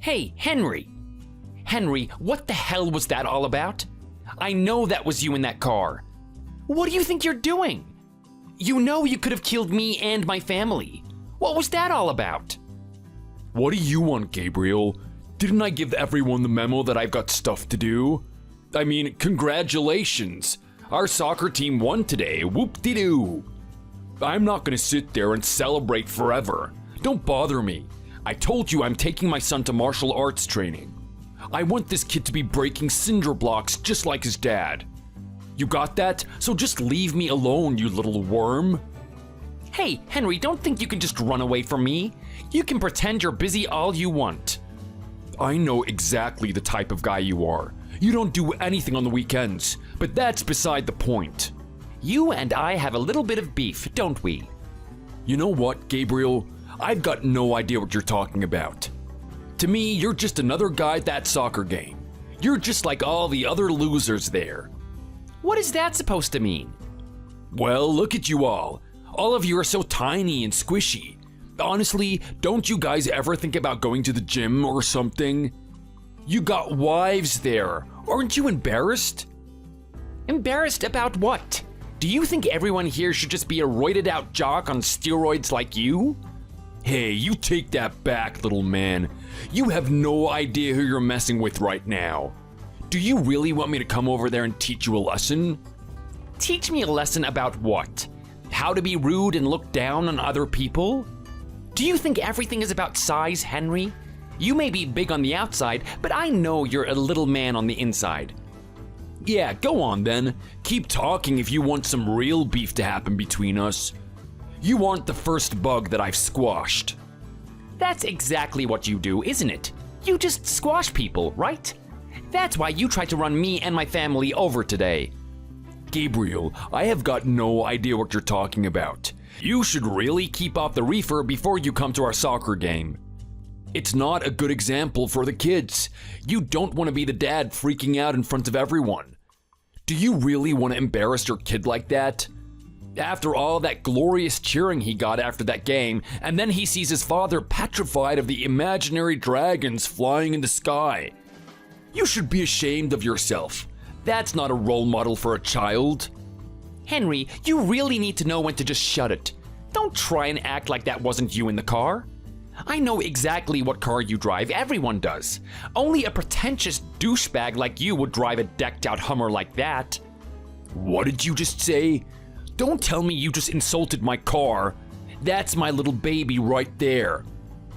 Hey, Henry! Henry, what the hell was that all about? I know that was you in that car. What do you think you're doing? You know you could have killed me and my family. What was that all about? What do you want, Gabriel? Didn't I give everyone the memo that I've got stuff to do? I mean, congratulations! Our soccer team won today, whoop-de-doo! I'm not gonna sit there and celebrate forever. Don't bother me. I told you I'm taking my son to martial arts training. I want this kid to be breaking cinder blocks just like his dad. You got that? So just leave me alone, you little worm. Hey, Henry, don't think you can just run away from me. You can pretend you're busy all you want. I know exactly the type of guy you are. You don't do anything on the weekends, but that's beside the point. You and I have a little bit of beef, don't we? You know what, Gabriel? I've got no idea what you're talking about. To me, you're just another guy at that soccer game. You're just like all the other losers there. What is that supposed to mean? Well, look at you all. All of you are so tiny and squishy. Honestly, don't you guys ever think about going to the gym or something? You got wives there. Aren't you embarrassed? Embarrassed about what? Do you think everyone here should just be a roided out jock on steroids like you? Hey, you take that back, little man. You have no idea who you're messing with right now. Do you really want me to come over there and teach you a lesson? Teach me a lesson about what? How to be rude and look down on other people? Do you think everything is about size, Henry? You may be big on the outside, but I know you're a little man on the inside. Yeah, go on then. Keep talking if you want some real beef to happen between us. You aren't the first bug that I've squashed. That's exactly what you do, isn't it? You just squash people, right? That's why you tried to run me and my family over today. Gabriel, I have got no idea what you're talking about. You should really keep off the reefer before you come to our soccer game. It's not a good example for the kids. You don't want to be the dad freaking out in front of everyone. Do you really want to embarrass your kid like that? After all that glorious cheering he got after that game, and then he sees his father petrified of the imaginary dragons flying in the sky. You should be ashamed of yourself. That's not a role model for a child. Henry, you really need to know when to just shut it. Don't try and act like that wasn't you in the car. I know exactly what car you drive, everyone does. Only a pretentious douchebag like you would drive a decked out Hummer like that. What did you just say? Don't tell me you just insulted my car. That's my little baby right there.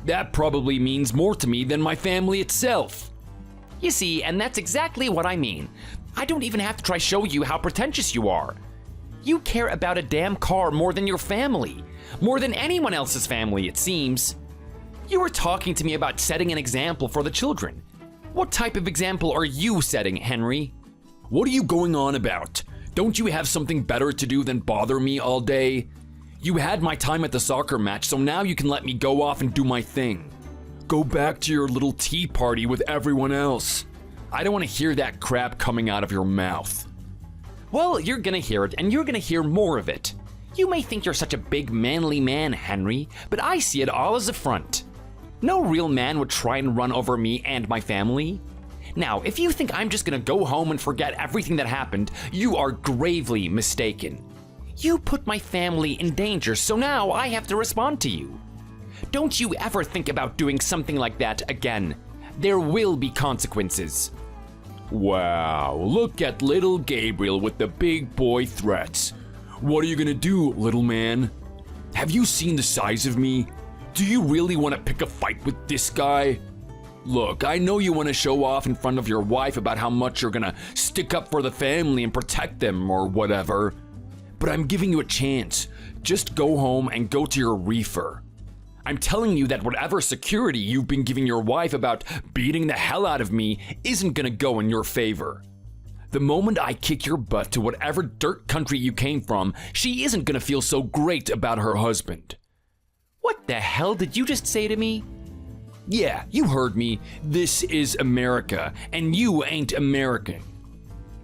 That probably means more to me than my family itself. You see, and that's exactly what I mean. I don't even have to try show you how pretentious you are. You care about a damn car more than your family. More than anyone else's family, it seems. You were talking to me about setting an example for the children. What type of example are you setting, Henry? What are you going on about? Don't you have something better to do than bother me all day? You had my time at the soccer match, so now you can let me go off and do my thing. Go back to your little tea party with everyone else. I don't want to hear that crap coming out of your mouth. Well, you're gonna hear it, and you're gonna hear more of it. You may think you're such a big, manly man, Henry, but I see it all as a front. No real man would try and run over me and my family. Now, if you think I'm just gonna go home and forget everything that happened, you are gravely mistaken. You put my family in danger, so now I have to respond to you. Don't you ever think about doing something like that again. There will be consequences. Wow, look at little Gabriel with the big boy threats. What are you gonna do, little man? Have you seen the size of me? Do you really want to pick a fight with this guy? Look, I know you want to show off in front of your wife about how much you're gonna stick up for the family and protect them or whatever. But I'm giving you a chance. Just go home and go to your reefer. I'm telling you that whatever security you've been giving your wife about beating the hell out of me isn't gonna go in your favor. The moment I kick your butt to whatever dirt country you came from, she isn't gonna feel so great about her husband. What the hell did you just say to me? Yeah, you heard me. This is America, and you ain't American.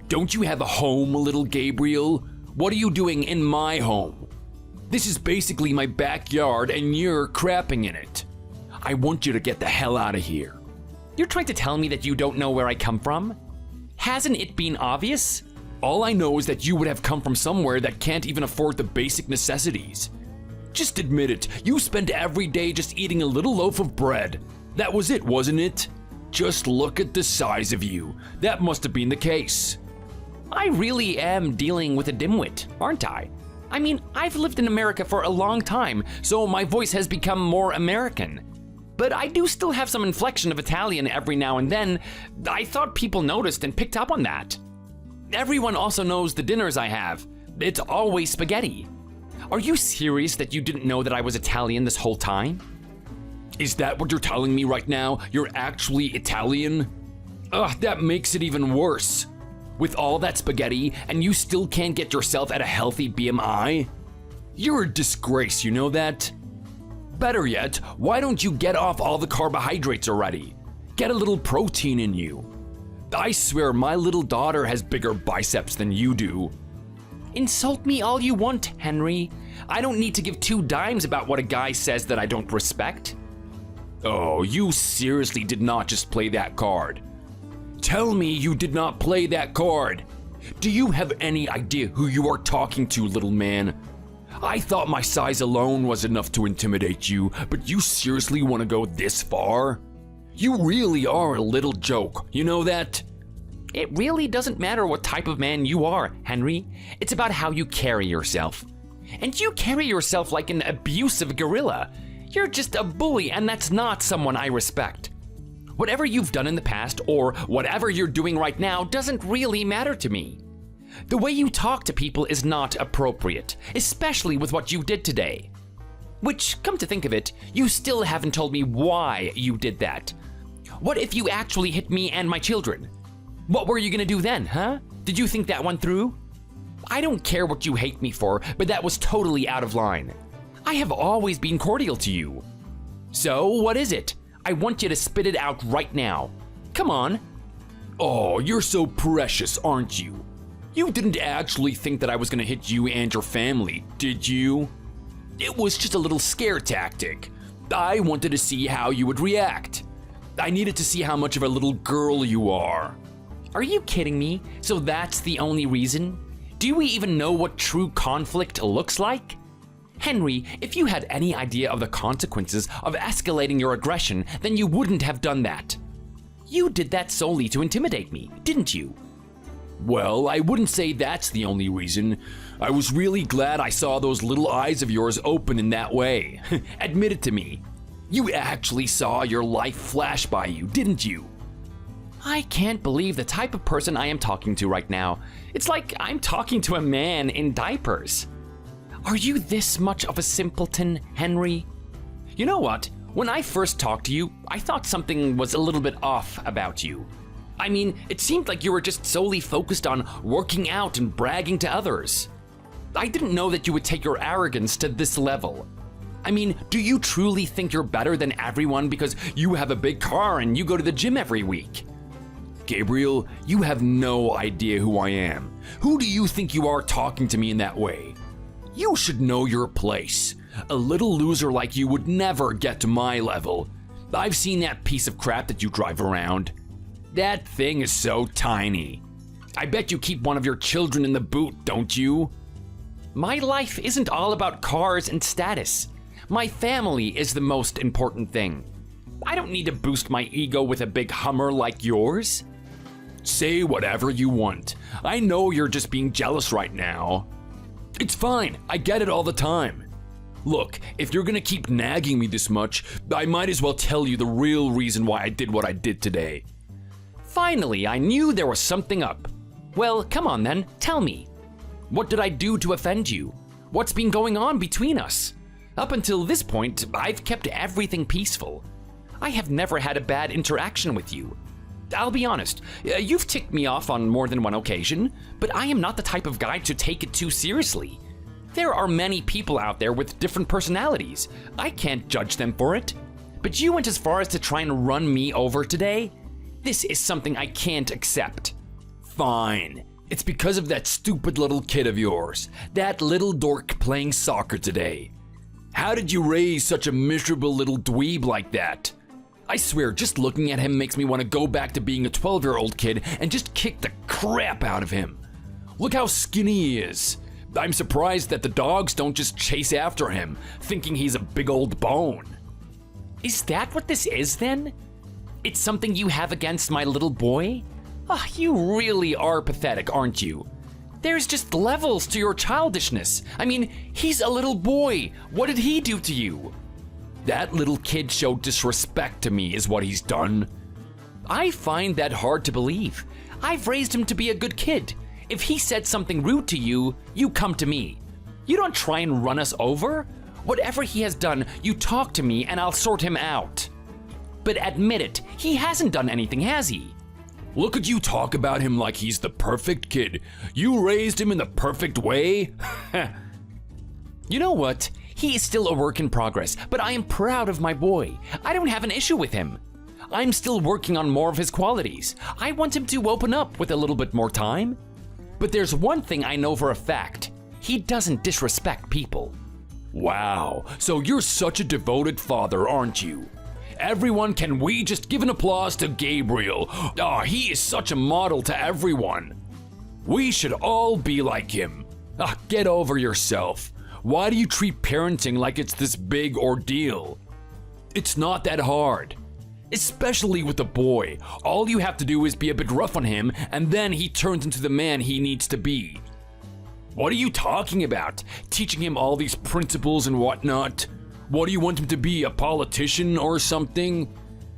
Don't you have a home, little Gabriel? What are you doing in my home? This is basically my backyard, and you're crapping in it. I want you to get the hell out of here. You're trying to tell me that you don't know where I come from? Hasn't it been obvious? All I know is that you would have come from somewhere that can't even afford the basic necessities. Just admit it, you spent every day just eating a little loaf of bread. That was it, wasn't it? Just look at the size of you. That must have been the case. I really am dealing with a dimwit, aren't I? I mean, I've lived in America for a long time, so my voice has become more American. But I do still have some inflection of Italian every now and then. I thought people noticed and picked up on that. Everyone also knows the dinners I have. It's always spaghetti. Are you serious that you didn't know that I was Italian this whole time? Is that what you're telling me right now? You're actually Italian? Ugh, that makes it even worse. With all that spaghetti, and you still can't get yourself at a healthy BMI? You're a disgrace, you know that? Better yet, why don't you get off all the carbohydrates already? Get a little protein in you. I swear my little daughter has bigger biceps than you do. Insult me all you want, Henry. I don't need to give 2 dimes about what a guy says that I don't respect. Oh, you seriously did not just play that card. Tell me you did not play that card. Do you have any idea who you are talking to, little man? I thought my size alone was enough to intimidate you, but you seriously want to go this far? You really are a little joke, you know that? It really doesn't matter what type of man you are, Henry. It's about how you carry yourself. And you carry yourself like an abusive gorilla. You're just a bully, and that's not someone I respect. Whatever you've done in the past, or whatever you're doing right now, doesn't really matter to me. The way you talk to people is not appropriate, especially with what you did today. Which, come to think of it, you still haven't told me why you did that. What if you actually hit me and my children? What were you gonna do then, huh? Did you think that one through? I don't care what you hate me for, but that was totally out of line. I have always been cordial to you. So, what is it? I want you to spit it out right now. Come on. Oh, you're so precious, aren't you? You didn't actually think that I was gonna hit you and your family, did you? It was just a little scare tactic. I wanted to see how you would react. I needed to see how much of a little girl you are. Are you kidding me? So that's the only reason? Do we even know what true conflict looks like? Henry, if you had any idea of the consequences of escalating your aggression, then you wouldn't have done that. You did that solely to intimidate me, didn't you? Well, I wouldn't say that's the only reason. I was really glad I saw those little eyes of yours open in that way. Admit it to me. You actually saw your life flash by you, didn't you? I can't believe the type of person I am talking to right now. It's like I'm talking to a man in diapers. Are you this much of a simpleton, Henry? You know what? When I first talked to you, I thought something was a little bit off about you. I mean, it seemed like you were just solely focused on working out and bragging to others. I didn't know that you would take your arrogance to this level. I mean, do you truly think you're better than everyone because you have a big car and you go to the gym every week? Gabriel, you have no idea who I am. Who do you think you are talking to me in that way? You should know your place. A little loser like you would never get to my level. I've seen that piece of crap that you drive around. That thing is so tiny. I bet you keep one of your children in the boot, don't you? My life isn't all about cars and status. My family is the most important thing. I don't need to boost my ego with a big Hummer like yours. Say whatever you want. I know you're just being jealous right now. It's fine, I get it all the time. Look, if you're gonna keep nagging me this much, I might as well tell you the real reason why I did what I did today. Finally, I knew there was something up. Well, come on then, tell me. What did I do to offend you? What's been going on between us? Up until this point, I've kept everything peaceful. I have never had a bad interaction with you. I'll be honest, you've ticked me off on more than one occasion, but I am not the type of guy to take it too seriously. There are many people out there with different personalities. I can't judge them for it. But you went as far as to try and run me over today? This is something I can't accept. Fine. It's because of that stupid little kid of yours. That little dork playing soccer today. How did you raise such a miserable little dweeb like that? I swear, just looking at him makes me want to go back to being a 12-year-old kid and just kick the crap out of him. Look how skinny he is. I'm surprised that the dogs don't just chase after him, thinking he's a big old bone. Is that what this is then? It's something you have against my little boy? You really are pathetic, aren't you? There's just levels to your childishness. I mean, he's a little boy. What did he do to you? That little kid showed disrespect to me is what he's done. I find that hard to believe. I've raised him to be a good kid. If he said something rude to you, you come to me. You don't try and run us over. Whatever he has done, you talk to me and I'll sort him out. But admit it, he hasn't done anything, has he? Look at you talk about him like he's the perfect kid. You raised him in the perfect way? You know what? He is still a work in progress, but I am proud of my boy. I don't have an issue with him. I'm still working on more of his qualities. I want him to open up with a little bit more time. But there's one thing I know for a fact. He doesn't disrespect people. Wow, so you're such a devoted father, aren't you? Everyone, can we just give an applause to Gabriel? He is such a model to everyone. We should all be like him. Get over yourself. Why do you treat parenting like it's this big ordeal? It's not that hard. Especially with a boy. All you have to do is be a bit rough on him, and then he turns into the man he needs to be. What are you talking about? Teaching him all these principles and whatnot? What do you want him to be, a politician or something?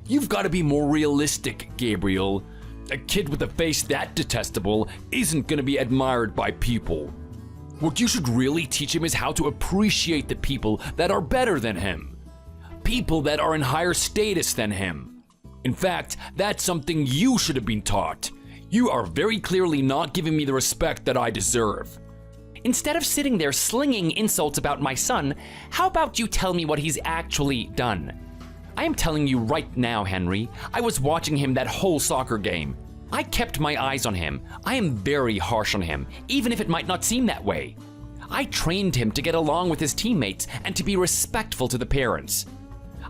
You've got to be more realistic, Gabriel. A kid with a face that detestable isn't going to be admired by people. What you should really teach him is how to appreciate the people that are better than him. People that are in higher status than him. In fact, that's something you should have been taught. You are very clearly not giving me the respect that I deserve. Instead of sitting there slinging insults about my son, how about you tell me what he's actually done? I am telling you right now, Henry, I was watching him that whole soccer game. I kept my eyes on him. I am very harsh on him, even if it might not seem that way. I trained him to get along with his teammates and to be respectful to the parents.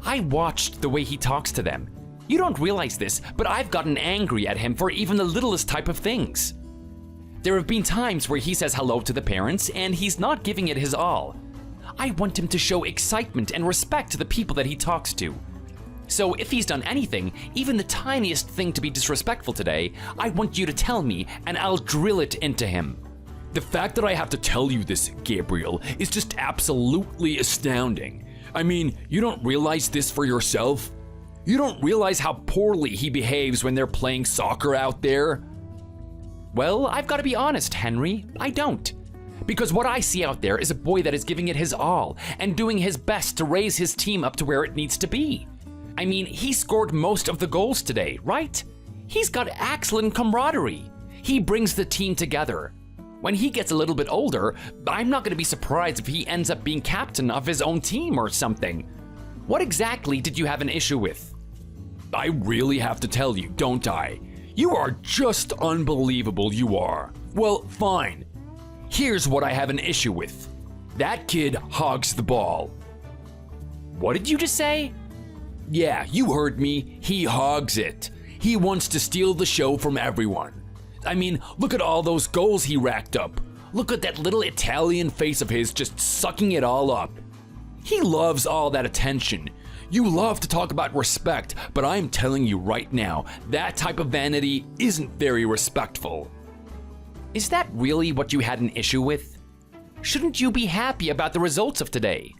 I watched the way he talks to them. You don't realize this, but I've gotten angry at him for even the littlest type of things. There have been times where he says hello to the parents and he's not giving it his all. I want him to show excitement and respect to the people that he talks to. So if he's done anything, even the tiniest thing to be disrespectful today, I want you to tell me and I'll drill it into him. The fact that I have to tell you this, Gabriel, is just absolutely astounding. I mean, you don't realize this for yourself? You don't realize how poorly he behaves when they're playing soccer out there? Well, I've got to be honest, Henry, I don't. Because what I see out there is a boy that is giving it his all and doing his best to raise his team up to where it needs to be. I mean, he scored most of the goals today, right? He's got excellent camaraderie. He brings the team together. When he gets a little bit older, I'm not going to be surprised if he ends up being captain of his own team or something. What exactly did you have an issue with? I really have to tell you, don't I? You are just unbelievable, you are. Well, fine. Here's what I have an issue with. That kid hogs the ball. What did you just say? Yeah, you heard me. He hogs it. He wants to steal the show from everyone. I mean, look at all those goals he racked up. Look at that little Italian face of his just sucking it all up. He loves all that attention. You love to talk about respect, but I'm telling you right now, that type of vanity isn't very respectful. Is that really what you had an issue with? Shouldn't you be happy about the results of today?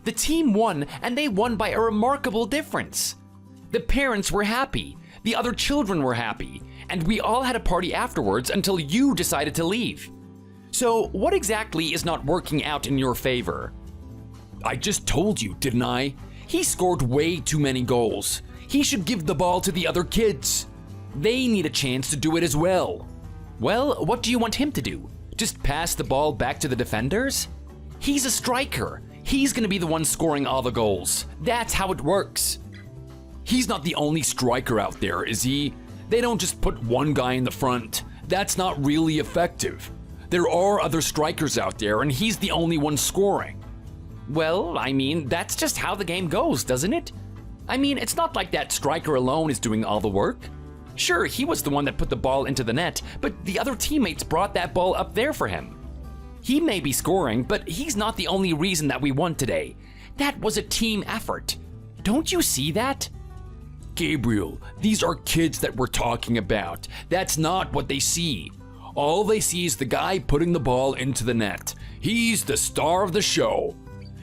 The team won, and they won by a remarkable difference. The parents were happy, the other children were happy, and we all had a party afterwards until you decided to leave. So what exactly is not working out in your favor? I just told you, didn't I? He scored way too many goals. He should give the ball to the other kids. They need a chance to do it as well. Well, what do you want him to do? Just pass the ball back to the defenders? He's a striker. He's gonna be the one scoring all the goals. That's how it works. He's not the only striker out there, is he? They don't just put one guy in the front. That's not really effective. There are other strikers out there, and he's the only one scoring. Well, I mean, that's just how the game goes, doesn't it? I mean, it's not like that striker alone is doing all the work. Sure, he was the one that put the ball into the net, but the other teammates brought that ball up there for him. He may be scoring, but he's not the only reason that we won today. That was a team effort. Don't you see that? Gabriel, these are kids that we're talking about. That's not what they see. All they see is the guy putting the ball into the net. He's the star of the show.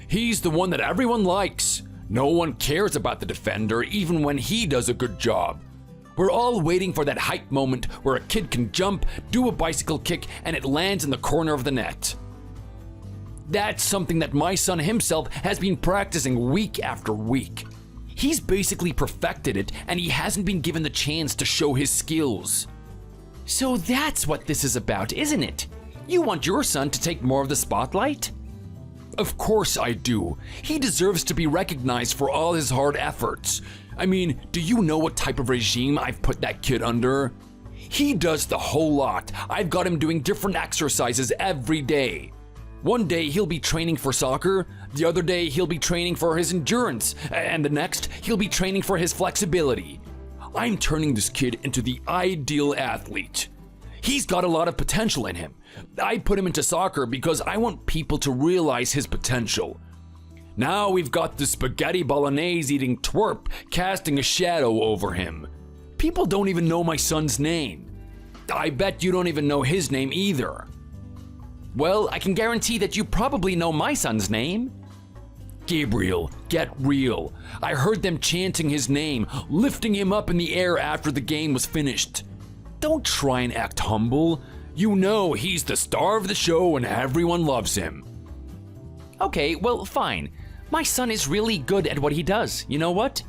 He's the one that everyone likes. No one cares about the defender, even when he does a good job. We're all waiting for that hype moment where a kid can jump, do a bicycle kick, and it lands in the corner of the net. That's something that my son himself has been practicing week after week. He's basically perfected it, and he hasn't been given the chance to show his skills. So that's what this is about, isn't it? You want your son to take more of the spotlight? Of course I do. He deserves to be recognized for all his hard efforts. I mean, do you know what type of regime I've put that kid under? He does the whole lot. I've got him doing different exercises every day. One day he'll be training for soccer, the other day he'll be training for his endurance, and the next he'll be training for his flexibility. I'm turning this kid into the ideal athlete. He's got a lot of potential in him. I put him into soccer because I want people to realize his potential. Now we've got the spaghetti bolognese eating twerp casting a shadow over him. People don't even know my son's name. I bet you don't even know his name either. Well, I can guarantee that you probably know my son's name. Gabriel, get real. I heard them chanting his name, lifting him up in the air after the game was finished. Don't try and act humble. You know he's the star of the show and everyone loves him. Okay, well, fine. My son is really good at what he does, you know what?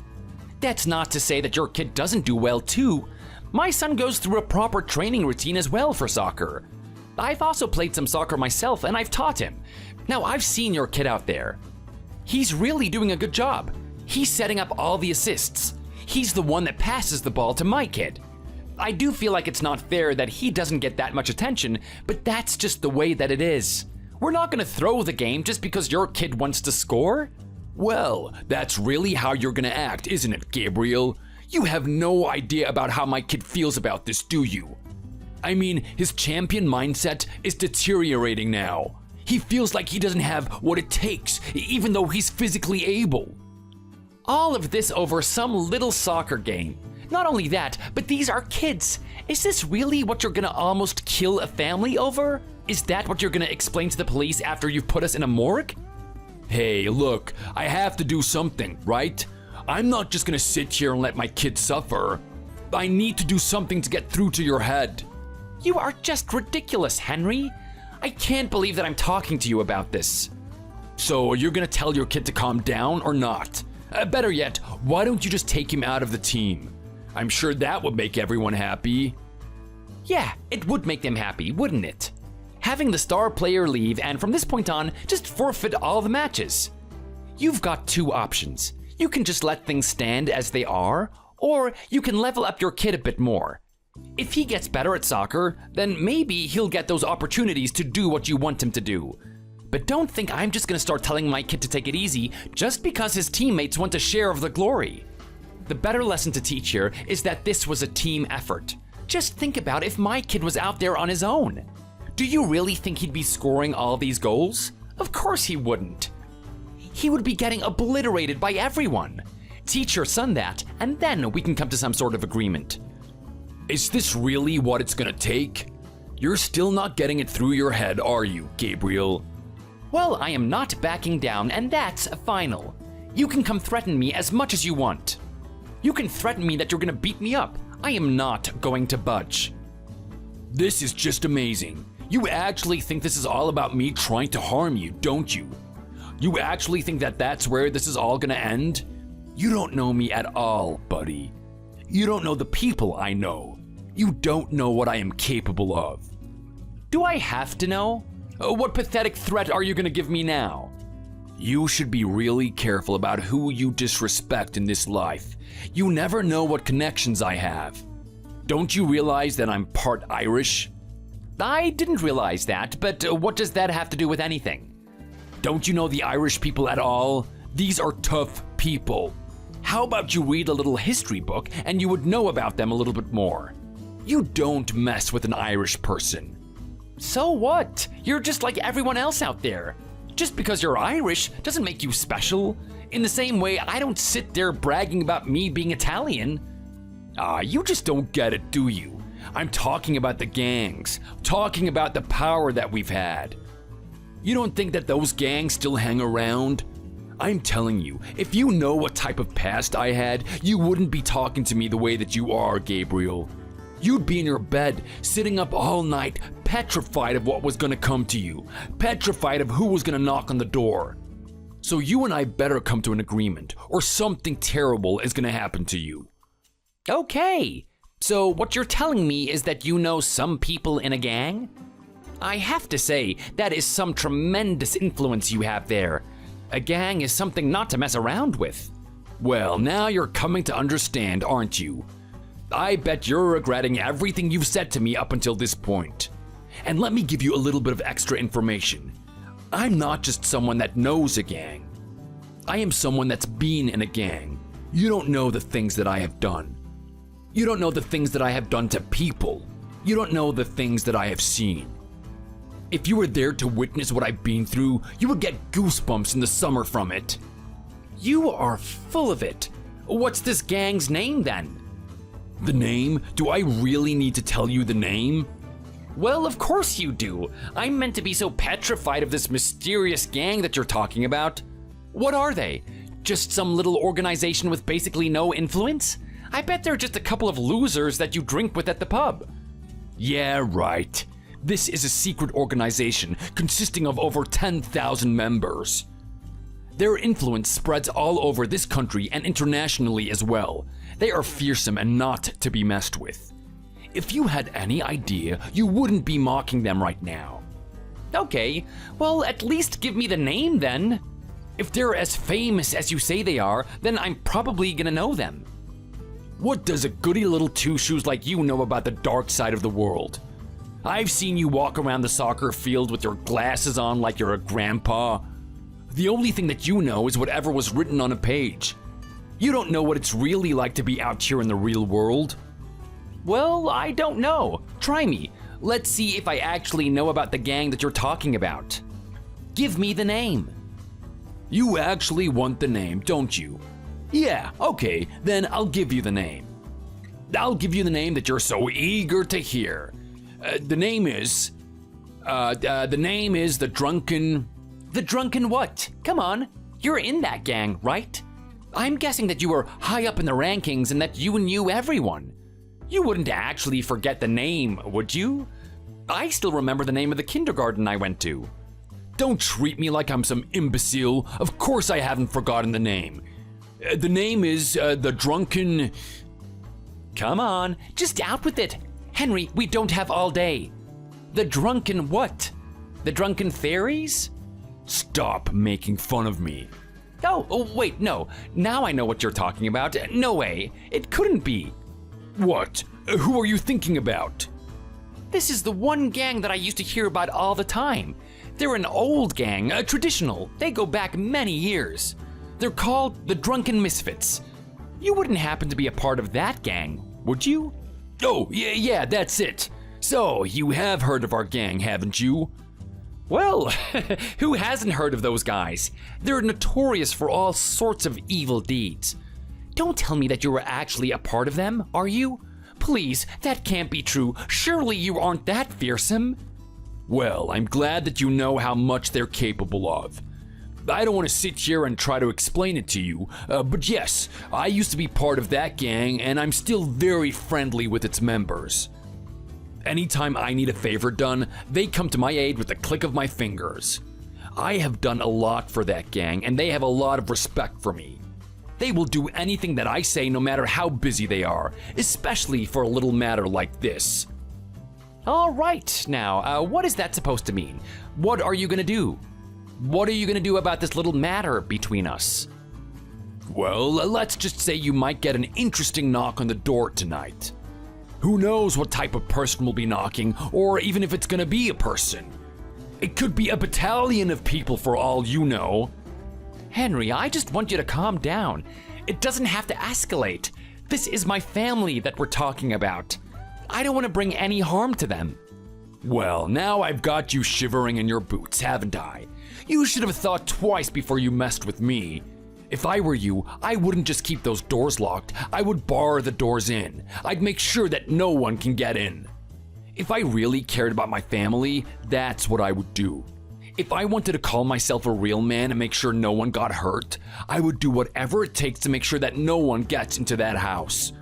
That's not to say that your kid doesn't do well too. My son goes through a proper training routine as well for soccer. I've also played some soccer myself and I've taught him. Now I've seen your kid out there. He's really doing a good job. He's setting up all the assists. He's the one that passes the ball to my kid. I do feel like it's not fair that he doesn't get that much attention, but that's just the way that it is. We're not gonna throw the game just because your kid wants to score. Well, that's really how you're gonna act, isn't it, Gabriel? You have no idea about how my kid feels about this, do you? I mean, his champion mindset is deteriorating now. He feels like he doesn't have what it takes, even though he's physically able. All of this over some little soccer game. Not only that, but these are kids. Is this really what you're gonna almost kill a family over? Is that what you're gonna explain to the police after you've put us in a morgue? Hey, look, I have to do something, right? I'm not just gonna sit here and let my kid suffer. I need to do something to get through to your head. You are just ridiculous, Henry. I can't believe that I'm talking to you about this. So you're gonna tell your kid to calm down or not? Better yet, why don't you just take him out of the team? I'm sure that would make everyone happy. Yeah, it would make them happy, wouldn't it? Having the star player leave and from this point on, just forfeit all the matches. You've got two options. You can just let things stand as they are, or you can level up your kid a bit more. If he gets better at soccer, then maybe he'll get those opportunities to do what you want him to do. But don't think I'm just gonna start telling my kid to take it easy just because his teammates want a share of the glory. The better lesson to teach here is that this was a team effort. Just think about if my kid was out there on his own. Do you really think he'd be scoring all these goals? Of course he wouldn't. He would be getting obliterated by everyone. Teach your son that, and then we can come to some sort of agreement. Is this really what it's gonna take? You're still not getting it through your head, are you, Gabriel? Well, I am not backing down, and that's final. You can come threaten me as much as you want. You can threaten me that you're gonna beat me up. I am not going to budge. This is just amazing. You actually think this is all about me trying to harm you, don't you? You actually think that that's where this is all gonna end? You don't know me at all, buddy. You don't know the people I know. You don't know what I am capable of. Do I have to know? What pathetic threat are you gonna give me now? You should be really careful about who you disrespect in this life. You never know what connections I have. Don't you realize that I'm part Irish? I didn't realize that, but what does that have to do with anything? Don't you know the Irish people at all? These are tough people. How about you read a little history book and you would know about them a little bit more? You don't mess with an Irish person. So what? You're just like everyone else out there. Just because you're Irish doesn't make you special. In the same way, I don't sit there bragging about me being Italian. You just don't get it, do you? I'm talking about the gangs, talking about the power that we've had. You don't think that those gangs still hang around? I'm telling you, if you know what type of past I had, you wouldn't be talking to me the way that you are, Gabriel. You'd be in your bed, sitting up all night, petrified of what was gonna come to you, petrified of who was gonna knock on the door. So you and I better come to an agreement, or something terrible is gonna happen to you. Okay, so what you're telling me is that you know some people in a gang? I have to say, that is some tremendous influence you have there. A gang is something not to mess around with. Well, now you're coming to understand, aren't you? I bet you're regretting everything you've said to me up until this point. And let me give you a little bit of extra information. I'm not just someone that knows a gang. I am someone that's been in a gang. You don't know the things that I have done. You don't know the things that I have done to people. You don't know the things that I have seen. If you were there to witness what I've been through, you would get goosebumps in the summer from it. You are full of it. What's this gang's name then? The name? Do I really need to tell you the name? Well, of course you do. I'm meant to be so petrified of this mysterious gang that you're talking about. What are they? Just some little organization with basically no influence? I bet they're just a couple of losers that you drink with at the pub. Yeah, right. This is a secret organization consisting of over 10,000 members. Their influence spreads all over this country and internationally as well. They are fearsome and not to be messed with. If you had any idea, you wouldn't be mocking them right now. Okay, well, at least give me the name then. If they're as famous as you say they are, then I'm probably gonna know them. What does a goody little two-shoes like you know about the dark side of the world? I've seen you walk around the soccer field with your glasses on like you're a grandpa. The only thing that you know is whatever was written on a page. You don't know what it's really like to be out here in the real world. Well, I don't know. Try me. Let's see if I actually know about the gang that you're talking about. Give me the name. You actually want the name, don't you? Yeah, okay, then I'll give you the name. I'll give you the name that you're so eager to hear. The name is the Drunken... The Drunken what? Come on, you're in that gang, right? I'm guessing that you were high up in the rankings and that you knew everyone. You wouldn't actually forget the name, would you? I still remember the name of the kindergarten I went to. Don't treat me like I'm some imbecile. Of course I haven't forgotten the name. The name is the Drunken... Come on, just out with it. Henry, we don't have all day. The Drunken what? The Drunken Fairies? Stop making fun of me. Oh, wait, no. Now I know what you're talking about. No way. It couldn't be. What? Who are you thinking about? This is the one gang that I used to hear about all the time. They're an old gang, traditional. They go back many years. They're called the Drunken Misfits. You wouldn't happen to be a part of that gang, would you? Oh, yeah, that's it. So, you have heard of our gang, haven't you? Well, who hasn't heard of those guys? They're notorious for all sorts of evil deeds. Don't tell me that you were actually a part of them, are you? Please, that can't be true. Surely you aren't that fearsome. Well, I'm glad that you know how much they're capable of. I don't want to sit here and try to explain it to you, but yes, I used to be part of that gang and I'm still very friendly with its members. Anytime I need a favor done, they come to my aid with the click of my fingers. I have done a lot for that gang and they have a lot of respect for me. They will do anything that I say no matter how busy they are, especially for a little matter like this. All right, now, what is that supposed to mean? What are you gonna do? What are you gonna do about this little matter between us? Well, let's just say you might get an interesting knock on the door tonight. Who knows what type of person will be knocking, or even if it's gonna be a person. It could be a battalion of people for all you know. Henry, I just want you to calm down. It doesn't have to escalate. This is my family that we're talking about. I don't want to bring any harm to them. Well, now I've got you shivering in your boots, haven't I? You should have thought twice before you messed with me. If I were you, I wouldn't just keep those doors locked. I would bar the doors in. I'd make sure that no one can get in. If I really cared about my family, that's what I would do. If I wanted to call myself a real man and make sure no one got hurt, I would do whatever it takes to make sure that no one gets into that house.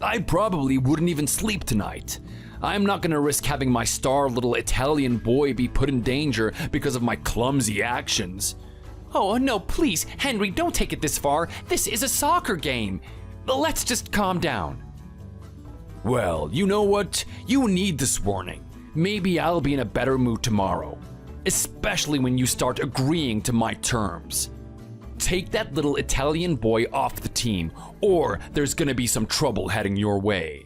I probably wouldn't even sleep tonight. I'm not gonna risk having my star little Italian boy be put in danger because of my clumsy actions. Oh, no, please, Henry, don't take it this far. This is a soccer game. Let's just calm down. Well, you know what? You need this warning. Maybe I'll be in a better mood tomorrow. Especially when you start agreeing to my terms. Take that little Italian boy off the team, or there's gonna be some trouble heading your way.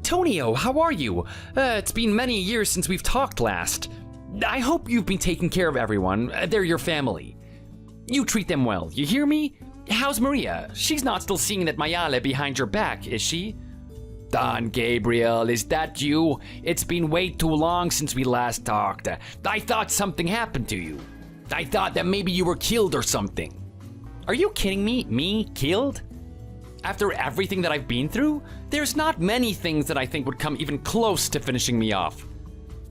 Tonio, how are you? It's been many years since we've talked last. I hope you've been taking care of everyone. They're your family. You treat them well, you hear me? How's Maria? She's not still seeing that Mayale behind your back, is she? Don Gabriel, is that you? It's been way too long since we last talked. I thought something happened to you. I thought that maybe you were killed or something. Are you kidding me? Me killed? After everything that I've been through, there's not many things that I think would come even close to finishing me off.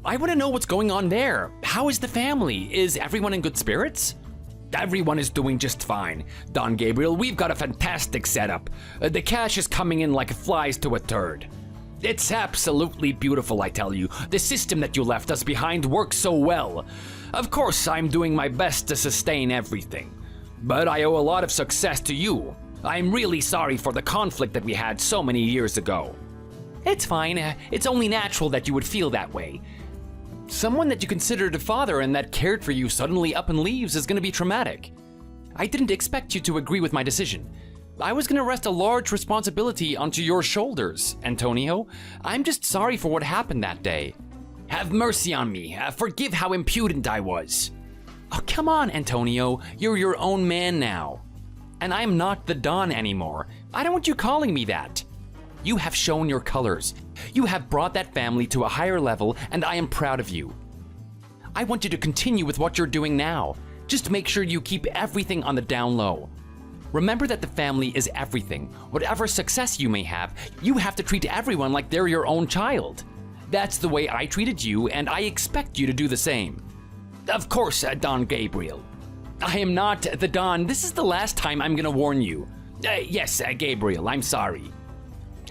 I want to know what's going on there. How is the family? Is everyone in good spirits? Everyone is doing just fine. Don Gabriel, we've got a fantastic setup. The cash is coming in like flies to a turd. It's absolutely beautiful, I tell you. The system that you left us behind works so well. Of course, I'm doing my best to sustain everything. But I owe a lot of success to you. I'm really sorry for the conflict that we had so many years ago. It's fine. It's only natural that you would feel that way. Someone that you considered a father and that cared for you suddenly up and leaves is going to be traumatic. I didn't expect you to agree with my decision. I was going to rest a large responsibility onto your shoulders, Antonio. I'm just sorry for what happened that day. Have mercy on me. Forgive how impudent I was. Oh, come on, Antonio. You're your own man now. And I'm not the Don anymore. I don't want you calling me that. You have shown your colors. You have brought that family to a higher level, and I am proud of you. I want you to continue with what you're doing now. Just make sure you keep everything on the down low. Remember that the family is everything. Whatever success you may have, you have to treat everyone like they're your own child. That's the way I treated you, and I expect you to do the same. Of course, Don Gabriel. I am not the Don. This is the last time I'm gonna warn you. Yes, Gabriel, I'm sorry.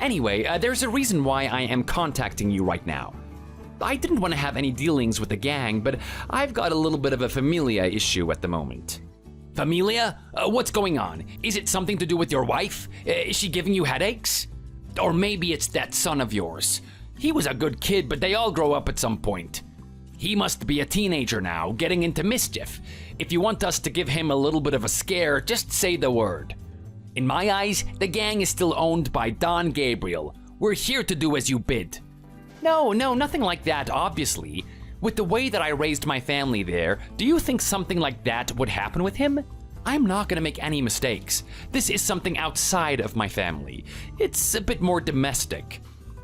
Anyway, there's a reason why I am contacting you right now. I didn't want to have any dealings with the gang, but I've got a little bit of a familia issue at the moment. Familia? What's going on? Is it something to do with your wife? Is she giving you headaches? Or maybe it's that son of yours. He was a good kid, but they all grow up at some point. He must be a teenager now, getting into mischief. If you want us to give him a little bit of a scare, just say the word. In my eyes, the gang is still owned by Don Gabriel. We're here to do as you bid. No, nothing like that, obviously. With the way that I raised my family there, do you think something like that would happen with him? I'm not gonna make any mistakes. This is something outside of my family. It's a bit more domestic.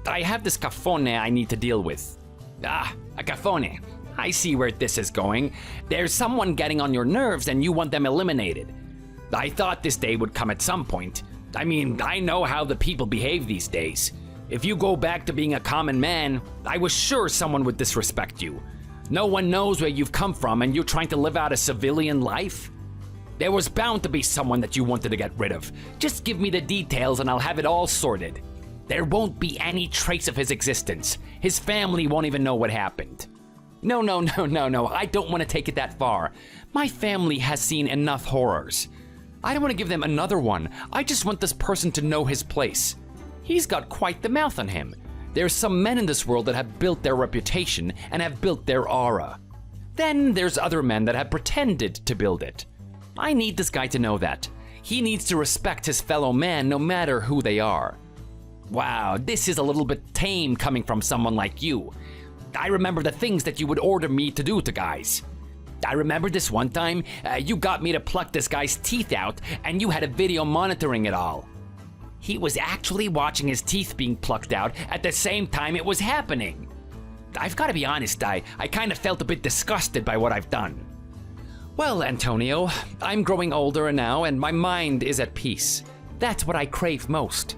I have this cafone I need to deal with. Ah, a cafone. I see where this is going. There's someone getting on your nerves and you want them eliminated. I thought this day would come at some point. I mean, I know how the people behave these days. If you go back to being a common man, I was sure someone would disrespect you. No one knows where you've come from and you're trying to live out a civilian life? There was bound to be someone that you wanted to get rid of. Just give me the details and I'll have it all sorted. There won't be any trace of his existence. His family won't even know what happened. No, I don't want to take it that far. My family has seen enough horrors. I don't want to give them another one. I just want this person to know his place. He's got quite the mouth on him. There's some men in this world that have built their reputation and have built their aura. Then there's other men that have pretended to build it. I need this guy to know that. He needs to respect his fellow man no matter who they are. Wow, this is a little bit tame coming from someone like you. I remember the things that you would order me to do to guys. I remember this one time, you got me to pluck this guy's teeth out, and you had a video monitoring it all. He was actually watching his teeth being plucked out at the same time it was happening. I've got to be honest, I kind of felt a bit disgusted by what I've done. Well, Antonio, I'm growing older now, and my mind is at peace. That's what I crave most.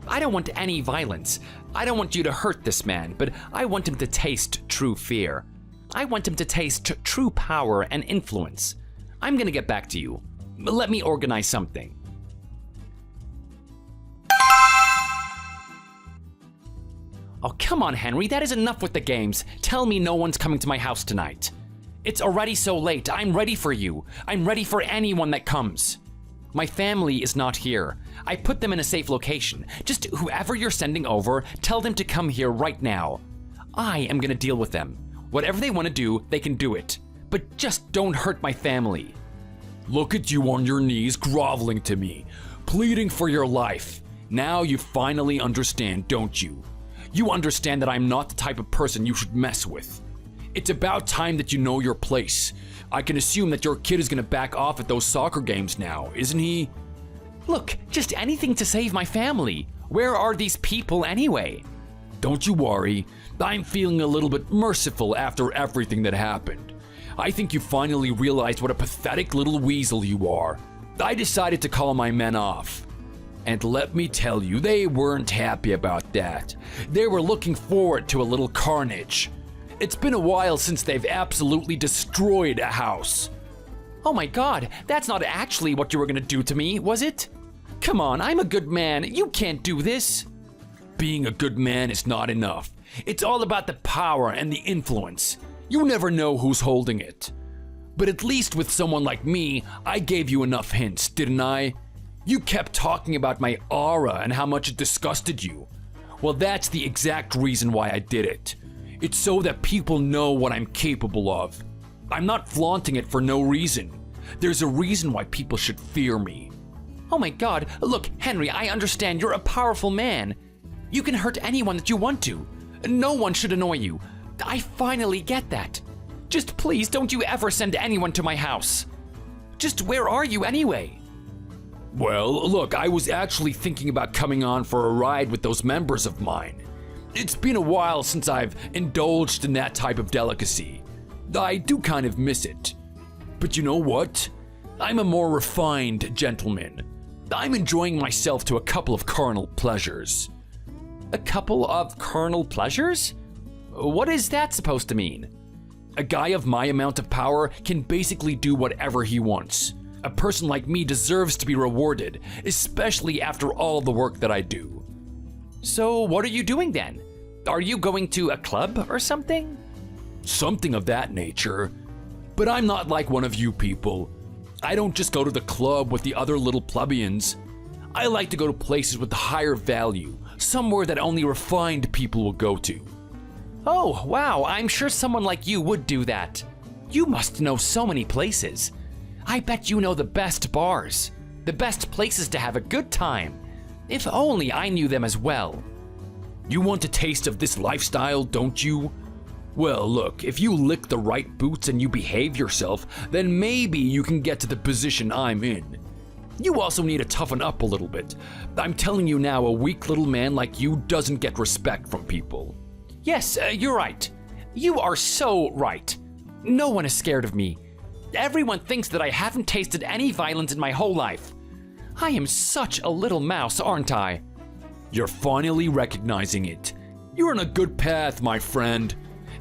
I don't want any violence. I don't want you to hurt this man, but I want him to taste true fear. I want him to taste true power and influence. I'm gonna get back to you. Let me organize something. Oh, come on, Henry, that is enough with the games. Tell me no one's coming to my house tonight. It's already so late. I'm ready for you. I'm ready for anyone that comes. My family is not here. I put them in a safe location. Just whoever you're sending over, tell them to come here right now. I am gonna deal with them. Whatever they want to do, they can do it. But just don't hurt my family. Look at you on your knees groveling to me, pleading for your life. Now you finally understand, don't you? You understand that I'm not the type of person you should mess with. It's about time that you know your place. I can assume that your kid is gonna back off at those soccer games now, isn't he? Look, just anything to save my family. Where are these people anyway? Don't you worry. I'm feeling a little bit merciful after everything that happened. I think you finally realized what a pathetic little weasel you are. I decided to call my men off. And let me tell you, they weren't happy about that. They were looking forward to a little carnage. It's been a while since they've absolutely destroyed a house. Oh my god, that's not actually what you were gonna do to me, was it? Come on, I'm a good man. You can't do this. Being a good man is not enough. It's all about the power and the influence. You never know who's holding it. But at least with someone like me, I gave you enough hints, didn't I? You kept talking about my aura and how much it disgusted you. Well, that's the exact reason why I did it. It's so that people know what I'm capable of. I'm not flaunting it for no reason. There's a reason why people should fear me. Oh my god, look, Henry, I understand you're a powerful man. You can hurt anyone that you want to. No one should annoy you. I finally get that. Just please don't you ever send anyone to my house. Just where are you anyway? Well, look, I was actually thinking about coming on for a ride with those members of mine. It's been a while since I've indulged in that type of delicacy. I do kind of miss it. But you know what? I'm a more refined gentleman. I'm enjoying myself to a couple of carnal pleasures. A couple of carnal pleasures? What is that supposed to mean? A guy of my amount of power can basically do whatever he wants. A person like me deserves to be rewarded, especially after all the work that I do. So what are you doing then? Are you going to a club or something? Something of that nature. But I'm not like one of you people. I don't just go to the club with the other little plebeians. I like to go to places with higher value, somewhere that only refined people will go to. Oh, wow, I'm sure someone like you would do that. You must know so many places. I bet you know the best bars, the best places to have a good time. If only I knew them as well. You want a taste of this lifestyle, don't you? Well, look, if you lick the right boots and you behave yourself, then maybe you can get to the position I'm in. You also need to toughen up a little bit. I'm telling you now, a weak little man like you doesn't get respect from people. Yes, you're right. You are so right. No one is scared of me. Everyone thinks that I haven't tasted any violence in my whole life. I am such a little mouse, aren't I? You're finally recognizing it. You're on a good path, my friend.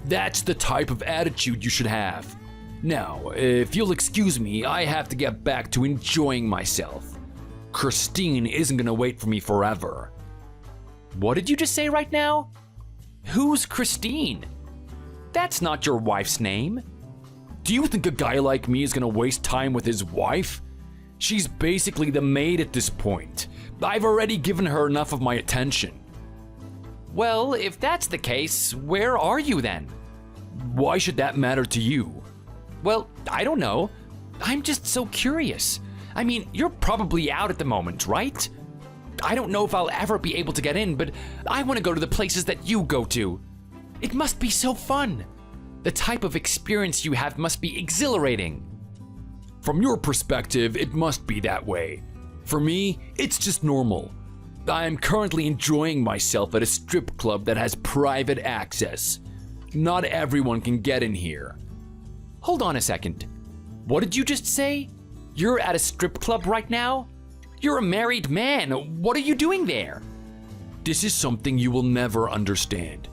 That's the type of attitude you should have. Now, if you'll excuse me, I have to get back to enjoying myself. Christine isn't gonna wait for me forever. What did you just say right now? Who's Christine? That's not your wife's name. Do you think a guy like me is gonna waste time with his wife? She's basically the maid at this point. I've already given her enough of my attention. Well, if that's the case, where are you then? Why should that matter to you? Well, I don't know. I'm just so curious. I mean, you're probably out at the moment, right? I don't know if I'll ever be able to get in, but I want to go to the places that you go to. It must be so fun. The type of experience you have must be exhilarating. From your perspective, it must be that way. For me, it's just normal. I am currently enjoying myself at a strip club that has private access. Not everyone can get in here. Hold on a second. What did you just say? You're at a strip club right now? You're a married man. What are you doing there? This is something you will never understand.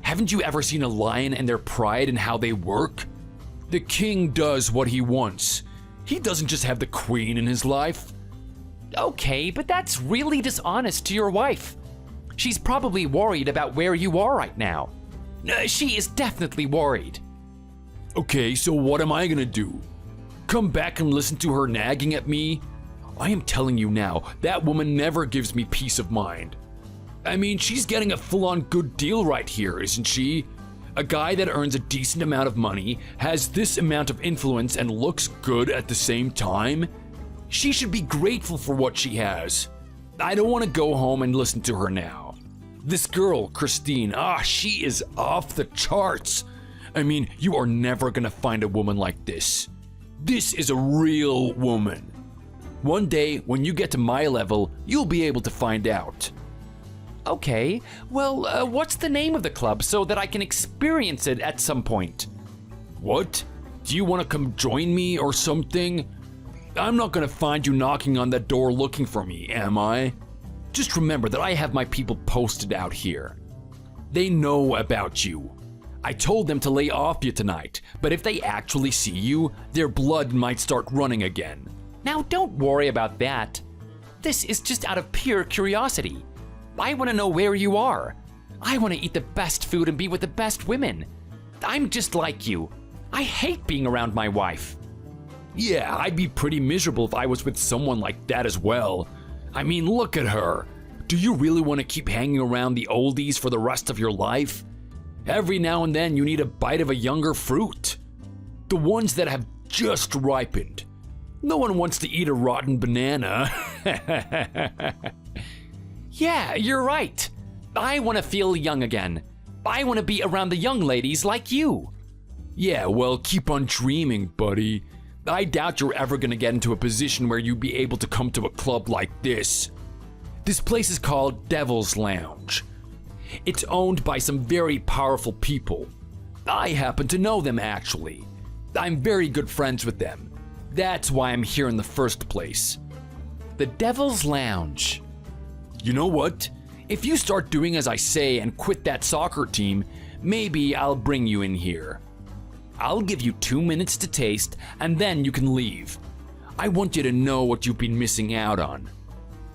Haven't you ever seen a lion and their pride and how they work? The king does what he wants. He doesn't just have the queen in his life. Okay, but that's really dishonest to your wife. She's probably worried about where you are right now. She is definitely worried. Okay, so what am I gonna do? Come back and listen to her nagging at me? I am telling you now, that woman never gives me peace of mind. I mean, she's getting a full-on good deal right here, isn't she? A guy that earns a decent amount of money, has this amount of influence, and looks good at the same time? She should be grateful for what she has. I don't want to go home and listen to her now. This girl, Christine, she is off the charts. I mean, you are never gonna find a woman like this. This is a real woman. One day, when you get to my level, you'll be able to find out. Okay, well, what's the name of the club so that I can experience it at some point? What? Do you want to come join me or something? I'm not gonna find you knocking on that door looking for me, am I? Just remember that I have my people posted out here. They know about you. I told them to lay off you tonight, but if they actually see you, their blood might start running again. Now don't worry about that. This is just out of pure curiosity. I want to know where you are. I want to eat the best food and be with the best women. I'm just like you. I hate being around my wife. Yeah, I'd be pretty miserable if I was with someone like that as well. I mean, look at her. Do you really want to keep hanging around the oldies for the rest of your life? Every now and then you need a bite of a younger fruit. The ones that have just ripened. No one wants to eat a rotten banana. Yeah, you're right. I want to feel young again. I want to be around the young ladies like you. Yeah, well, keep on dreaming, buddy. I doubt you're ever gonna get into a position where you'd be able to come to a club like this. This place is called Devil's Lounge. It's owned by some very powerful people. I happen to know them, actually. I'm very good friends with them. That's why I'm here in the first place. The Devil's Lounge. You know what? If you start doing as I say and quit that soccer team, maybe I'll bring you in here. I'll give you 2 minutes to taste, and then you can leave. I want you to know what you've been missing out on.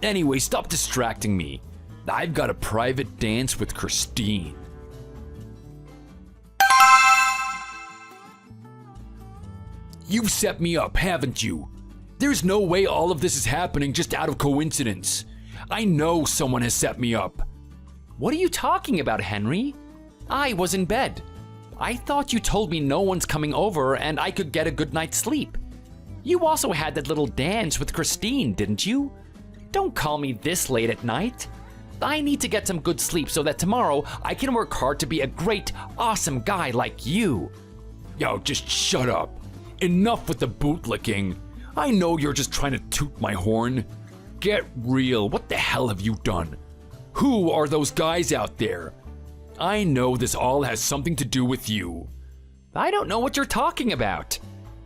Anyway, stop distracting me. I've got a private dance with Christine. You've set me up, haven't you? There's no way all of this is happening just out of coincidence. I know someone has set me up. What are you talking about, Henry? I was in bed. I thought you told me no one's coming over and I could get a good night's sleep. You also had that little dance with Christine, didn't you? Don't call me this late at night. I need to get some good sleep so that tomorrow I can work hard to be a great, awesome guy like you. Yo, just shut up. Enough with the bootlicking. I know you're just trying to toot my horn. Get real, what the hell have you done? Who are those guys out there? I know this all has something to do with you. I don't know what you're talking about.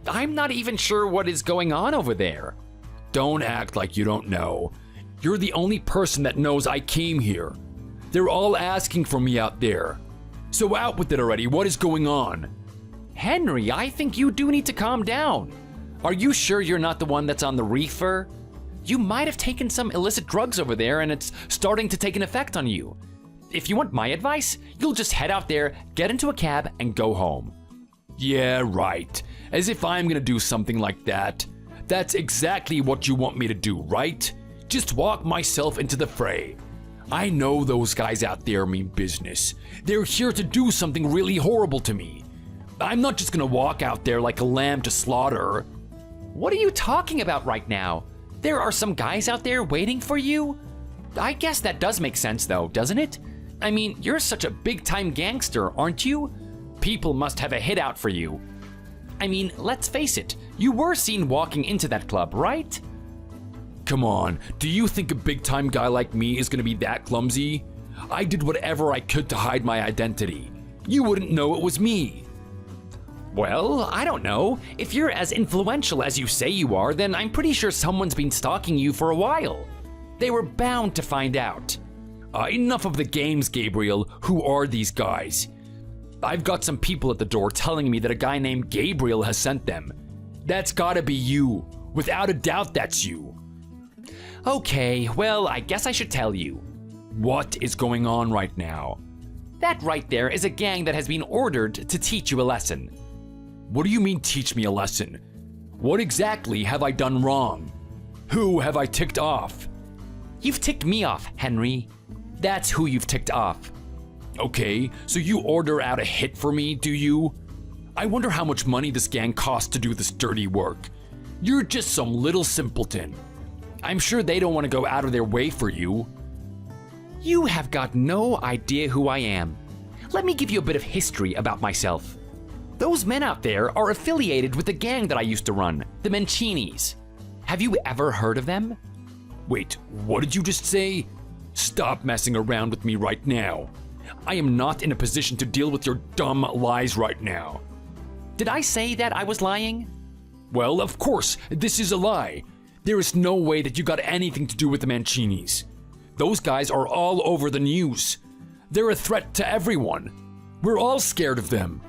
I'm not even sure what is going on over there. Don't act like you don't know. You're the only person that knows I came here. They're all asking for me out there. So out with it already, what is going on? Henry, I think you do need to calm down. Are you sure you're not the one that's on the reefer? You might have taken some illicit drugs over there and it's starting to take an effect on you. If you want my advice, you'll just head out there, get into a cab, and go home. Yeah, right. As if I'm gonna do something like that. That's exactly what you want me to do, right? Just walk myself into the fray. I know those guys out there mean business. They're here to do something really horrible to me. I'm not just gonna walk out there like a lamb to slaughter. What are you talking about right now? There are some guys out there waiting for you? I guess that does make sense though, doesn't it? I mean, you're such a big-time gangster, aren't you? People must have a hit out for you. I mean, let's face it, you were seen walking into that club, right? Come on, do you think a big-time guy like me is gonna be that clumsy? I did whatever I could to hide my identity. You wouldn't know it was me. Well, I don't know. If you're as influential as you say you are, then I'm pretty sure someone's been stalking you for a while. They were bound to find out. Enough of the games, Gabriel. Who are these guys? I've got some people at the door telling me that a guy named Gabriel has sent them. That's gotta be you. Without a doubt, that's you. Okay, well, I guess I should tell you. What is going on right now? That right there is a gang that has been ordered to teach you a lesson. What do you mean, teach me a lesson? What exactly have I done wrong? Who have I ticked off? You've ticked me off, Henry. That's who you've ticked off. Okay, so you order out a hit for me, do you? I wonder how much money this gang costs to do this dirty work. You're just some little simpleton. I'm sure they don't want to go out of their way for you. You have got no idea who I am. Let me give you a bit of history about myself. Those men out there are affiliated with the gang that I used to run, the Mancinis. Have you ever heard of them? Wait, what did you just say? Stop messing around with me right now. I am not in a position to deal with your dumb lies right now. Did I say that I was lying? Well, of course, this is a lie. There is no way that you got anything to do with the Mancinis. Those guys are all over the news. They're a threat to everyone. We're all scared of them.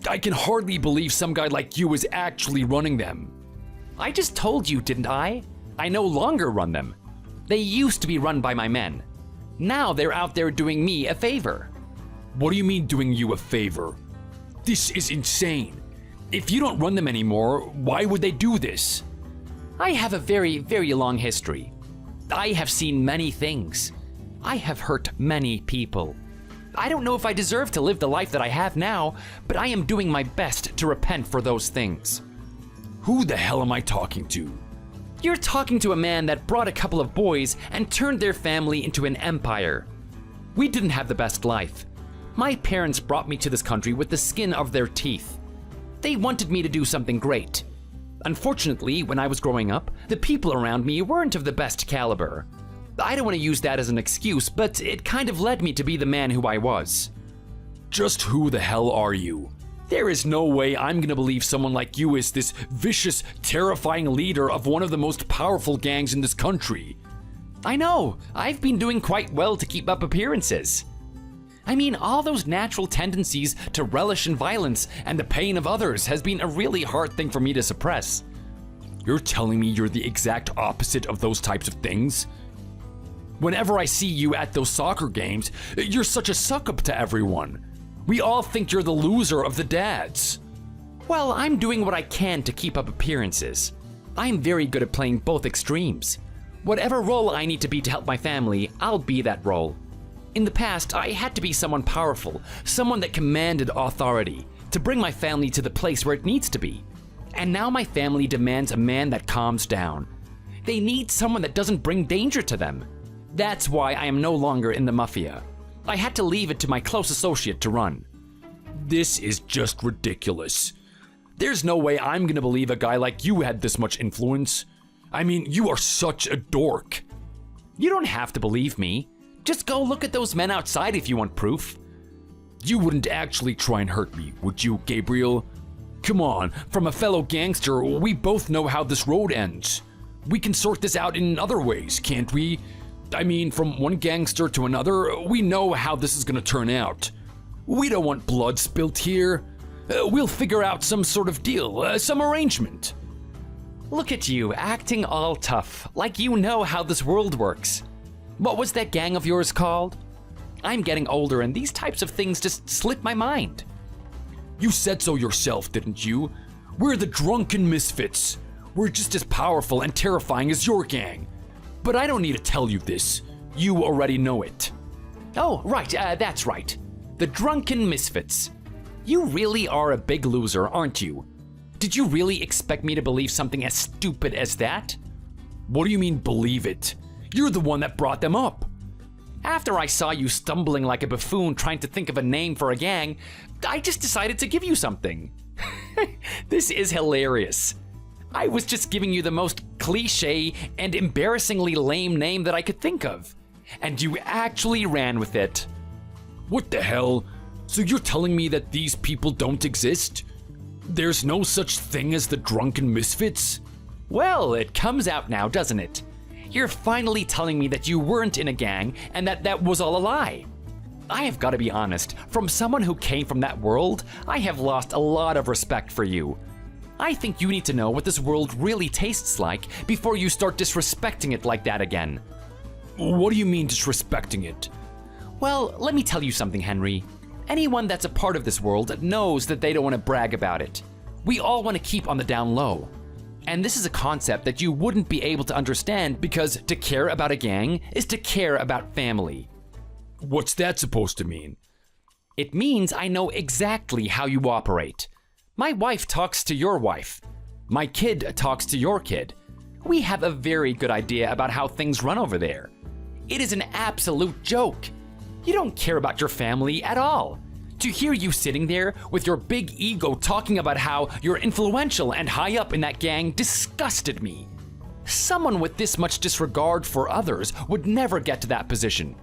I can hardly believe some guy like you is actually running them. I just told you, didn't I? I no longer run them. They used to be run by my men. Now they're out there doing me a favor. What do you mean doing you a favor? This is insane. If you don't run them anymore, why would they do this? I have a very, very long history. I have seen many things. I have hurt many people. I don't know if I deserve to live the life that I have now, but I am doing my best to repent for those things. Who the hell am I talking to? You're talking to a man that brought a couple of boys and turned their family into an empire. We didn't have the best life. My parents brought me to this country with the skin of their teeth. They wanted me to do something great. Unfortunately, when I was growing up, the people around me weren't of the best caliber. I don't want to use that as an excuse, but it kind of led me to be the man who I was. Just who the hell are you? There is no way I'm gonna believe someone like you is this vicious, terrifying leader of one of the most powerful gangs in this country. I know, I've been doing quite well to keep up appearances. I mean, all those natural tendencies to relish in violence and the pain of others has been a really hard thing for me to suppress. You're telling me you're the exact opposite of those types of things? Whenever I see you at those soccer games, you're such a suck-up to everyone. We all think you're the loser of the dads. Well, I'm doing what I can to keep up appearances. I'm very good at playing both extremes. Whatever role I need to be to help my family, I'll be that role. In the past, I had to be someone powerful, someone that commanded authority, to bring my family to the place where it needs to be. And now my family demands a man that calms down. They need someone that doesn't bring danger to them. That's why I am no longer in the mafia. I had to leave it to my close associate to run. This is just ridiculous. There's no way I'm gonna believe a guy like you had this much influence. I mean, you are such a dork. You don't have to believe me. Just go look at those men outside if you want proof. You wouldn't actually try and hurt me, would you, Gabriel? Come on, from a fellow gangster, we both know how this road ends. We can sort this out in other ways, can't we? I mean, from one gangster to another, we know how this is gonna turn out. We don't want blood spilt here. We'll figure out some sort of deal, some arrangement. Look at you, acting all tough, like you know how this world works. What was that gang of yours called? I'm getting older and these types of things just slip my mind. You said so yourself, didn't you? We're the drunken misfits. We're just as powerful and terrifying as your gang. But I don't need to tell you this. You already know it. Oh, right, that's right. The drunken misfits. You really are a big loser, aren't you? Did you really expect me to believe something as stupid as that? What do you mean, believe it? You're the one that brought them up. After I saw you stumbling like a buffoon trying to think of a name for a gang, I just decided to give you something. This is hilarious. I was just giving you the most cliche and embarrassingly lame name that I could think of. And you actually ran with it. What the hell? So you're telling me that these people don't exist? There's no such thing as the drunken misfits? Well, it comes out now, doesn't it? You're finally telling me that you weren't in a gang and that was all a lie. I have got to be honest, from someone who came from that world, I have lost a lot of respect for you. I think you need to know what this world really tastes like before you start disrespecting it like that again. What do you mean disrespecting it? Well, let me tell you something, Henry. Anyone that's a part of this world knows that they don't want to brag about it. We all want to keep on the down low. And this is a concept that you wouldn't be able to understand because to care about a gang is to care about family. What's that supposed to mean? It means I know exactly how you operate. My wife talks to your wife. My kid talks to your kid. We have a very good idea about how things run over there. It is an absolute joke. You don't care about your family at all. To hear you sitting there with your big ego talking about how you're influential and high up in that gang disgusted me. Someone with this much disregard for others would never get to that position.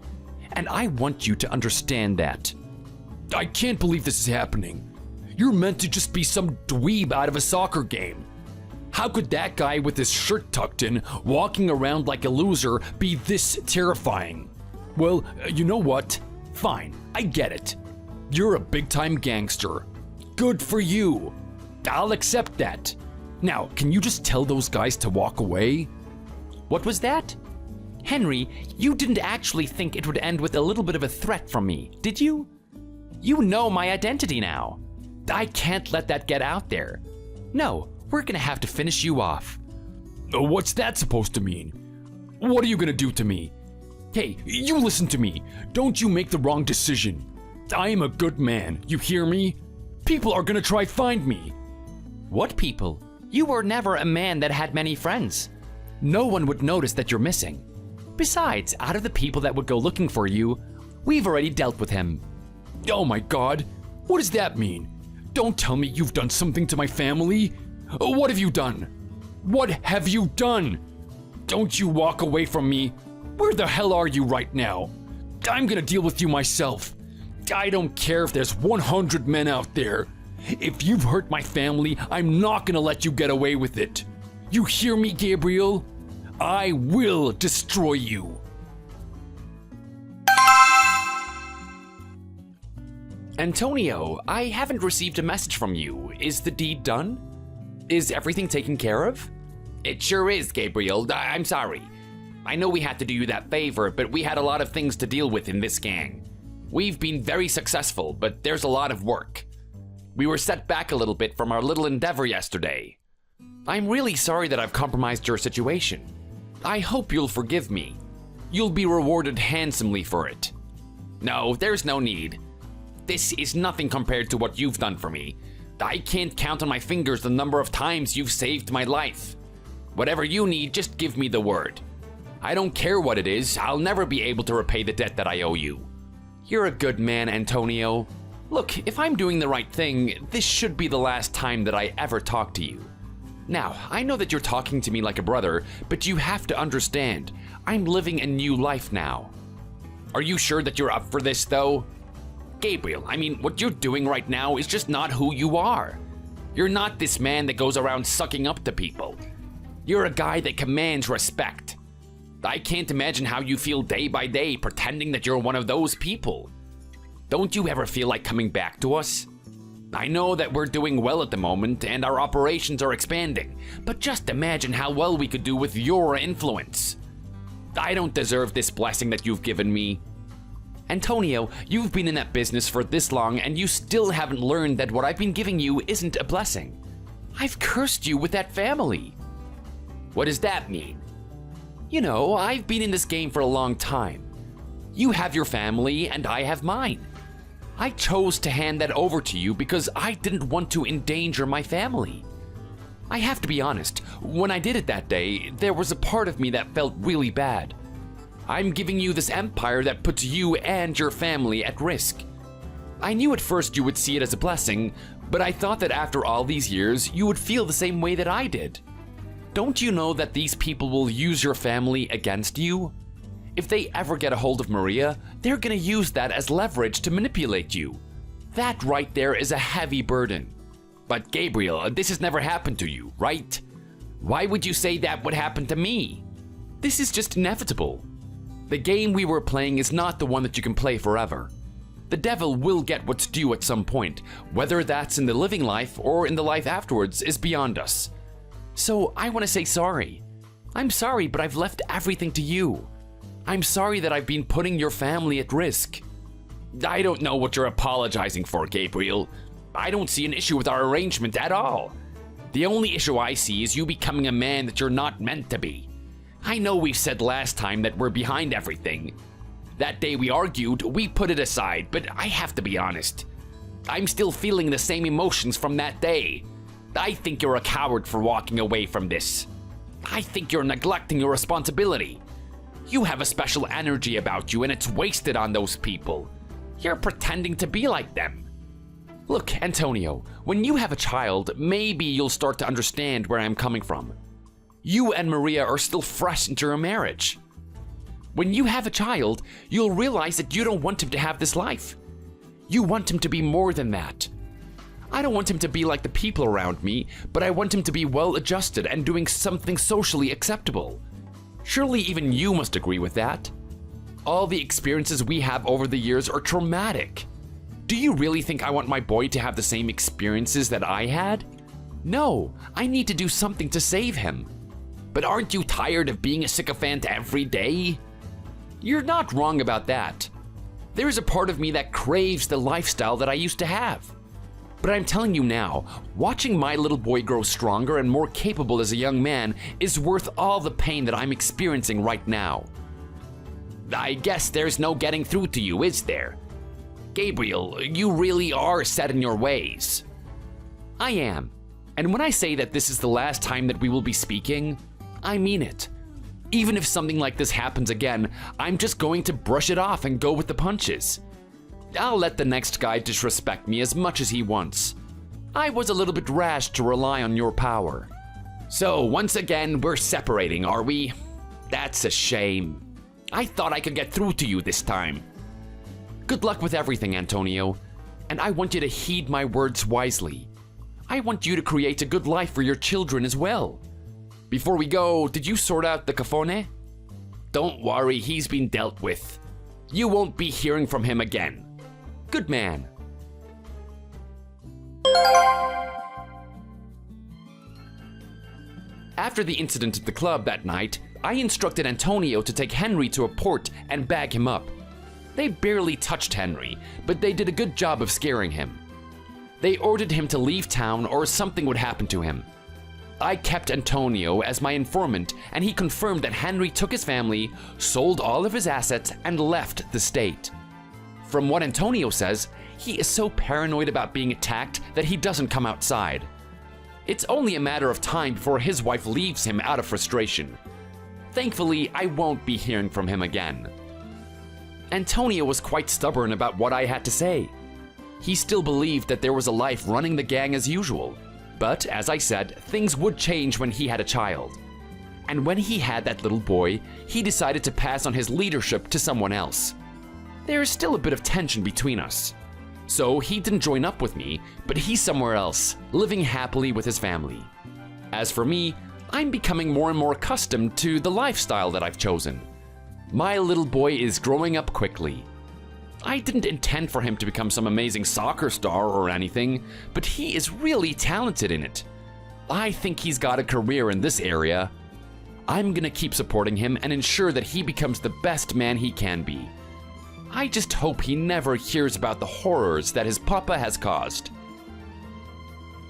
And I want you to understand that. I can't believe this is happening. You're meant to just be some dweeb out of a soccer game. How could that guy with his shirt tucked in, walking around like a loser, be this terrifying? Well, you know what? Fine, I get it. You're a big-time gangster. Good for you. I'll accept that. Now, can you just tell those guys to walk away? What was that? Henry, you didn't actually think it would end with a little bit of a threat from me, did you? You know my identity now. I can't let that get out there. No, we're gonna have to finish you off. What's that supposed to mean? What are you gonna do to me? Hey, you listen to me. Don't you make the wrong decision. I am a good man, you hear me? People are gonna try find me. What people? You were never a man that had many friends. No one would notice that you're missing. Besides, out of the people that would go looking for you, we've already dealt with him. Oh my God, what does that mean? Don't tell me you've done something to my family. What have you done? What have you done? Don't you walk away from me. Where the hell are you right now? I'm gonna deal with you myself. I don't care if there's 100 men out there. If you've hurt my family, I'm not gonna let you get away with it. You hear me, Gabriel? I will destroy you. Antonio, I haven't received a message from you. Is the deed done? Is everything taken care of? It sure is, Gabriel. I'm sorry. I know we had to do you that favor, but we had a lot of things to deal with in this gang. We've been very successful, but there's a lot of work. We were set back a little bit from our little endeavor yesterday. I'm really sorry that I've compromised your situation. I hope you'll forgive me. You'll be rewarded handsomely for it. No, there's no need. This is nothing compared to what you've done for me. I can't count on my fingers the number of times you've saved my life. Whatever you need, just give me the word. I don't care what it is, I'll never be able to repay the debt that I owe you. You're a good man, Antonio. Look, if I'm doing the right thing, this should be the last time that I ever talk to you. Now, I know that you're talking to me like a brother, but you have to understand, I'm living a new life now. Are you sure that you're up for this, though? Gabriel, I mean, what you're doing right now is just not who you are. You're not this man that goes around sucking up to people. You're a guy that commands respect. I can't imagine how you feel day by day pretending that you're one of those people. Don't you ever feel like coming back to us? I know that we're doing well at the moment and our operations are expanding, but just imagine how well we could do with your influence. I don't deserve this blessing that you've given me. Antonio, you've been in that business for this long and you still haven't learned that what I've been giving you isn't a blessing. I've cursed you with that family. What does that mean? You know, I've been in this game for a long time. You have your family and I have mine. I chose to hand that over to you because I didn't want to endanger my family. I have to be honest, when I did it that day, there was a part of me that felt really bad. I'm giving you this empire that puts you and your family at risk. I knew at first you would see it as a blessing, but I thought that after all these years, you would feel the same way that I did. Don't you know that these people will use your family against you? If they ever get a hold of Maria, they're gonna use that as leverage to manipulate you. That right there is a heavy burden. But Gabriel, this has never happened to you, right? Why would you say that would happen to me? This is just inevitable. The game we were playing is not the one that you can play forever. The devil will get what's due at some point. Whether that's in the living life or in the life afterwards is beyond us. So I want to say sorry. I'm sorry, but I've left everything to you. I'm sorry that I've been putting your family at risk. I don't know what you're apologizing for, Gabriel. I don't see an issue with our arrangement at all. The only issue I see is you becoming a man that you're not meant to be. I know we said last time that we're behind everything. That day we argued, we put it aside, but I have to be honest. I'm still feeling the same emotions from that day. I think you're a coward for walking away from this. I think you're neglecting your responsibility. You have a special energy about you and it's wasted on those people. You're pretending to be like them. Look, Antonio, when you have a child, maybe you'll start to understand where I'm coming from. You and Maria are still fresh into your marriage. When you have a child, you'll realize that you don't want him to have this life. You want him to be more than that. I don't want him to be like the people around me, but I want him to be well adjusted and doing something socially acceptable. Surely even you must agree with that. All the experiences we have over the years are traumatic. Do you really think I want my boy to have the same experiences that I had? No, I need to do something to save him. But aren't you tired of being a sycophant every day? You're not wrong about that. There's a part of me that craves the lifestyle that I used to have. But I'm telling you now, watching my little boy grow stronger and more capable as a young man is worth all the pain that I'm experiencing right now. I guess there's no getting through to you, is there? Gabriel, you really are set in your ways. I am. And when I say that this is the last time that we will be speaking, I mean it. Even if something like this happens again, I'm just going to brush it off and go with the punches. I'll let the next guy disrespect me as much as he wants. I was a little bit rash to rely on your power. So once again, we're separating, are we? That's a shame. I thought I could get through to you this time. Good luck with everything, Antonio. And I want you to heed my words wisely. I want you to create a good life for your children as well. Before we go, did you sort out the Cafone? Don't worry, he's been dealt with. You won't be hearing from him again. Good man. After the incident at the club that night, I instructed Antonio to take Henry to a port and bag him up. They barely touched Henry, but they did a good job of scaring him. They ordered him to leave town or something would happen to him. I kept Antonio as my informant, and he confirmed that Henry took his family, sold all of his assets, and left the state. From what Antonio says, he is so paranoid about being attacked that he doesn't come outside. It's only a matter of time before his wife leaves him out of frustration. Thankfully, I won't be hearing from him again. Antonio was quite stubborn about what I had to say. He still believed that there was a life running the gang as usual. But, as I said, things would change when he had a child. And when he had that little boy, he decided to pass on his leadership to someone else. There is still a bit of tension between us. So he didn't join up with me, but he's somewhere else, living happily with his family. As for me, I'm becoming more and more accustomed to the lifestyle that I've chosen. My little boy is growing up quickly. I didn't intend for him to become some amazing soccer star or anything, but he is really talented in it. I think he's got a career in this area. I'm gonna keep supporting him and ensure that he becomes the best man he can be. I just hope he never hears about the horrors that his papa has caused.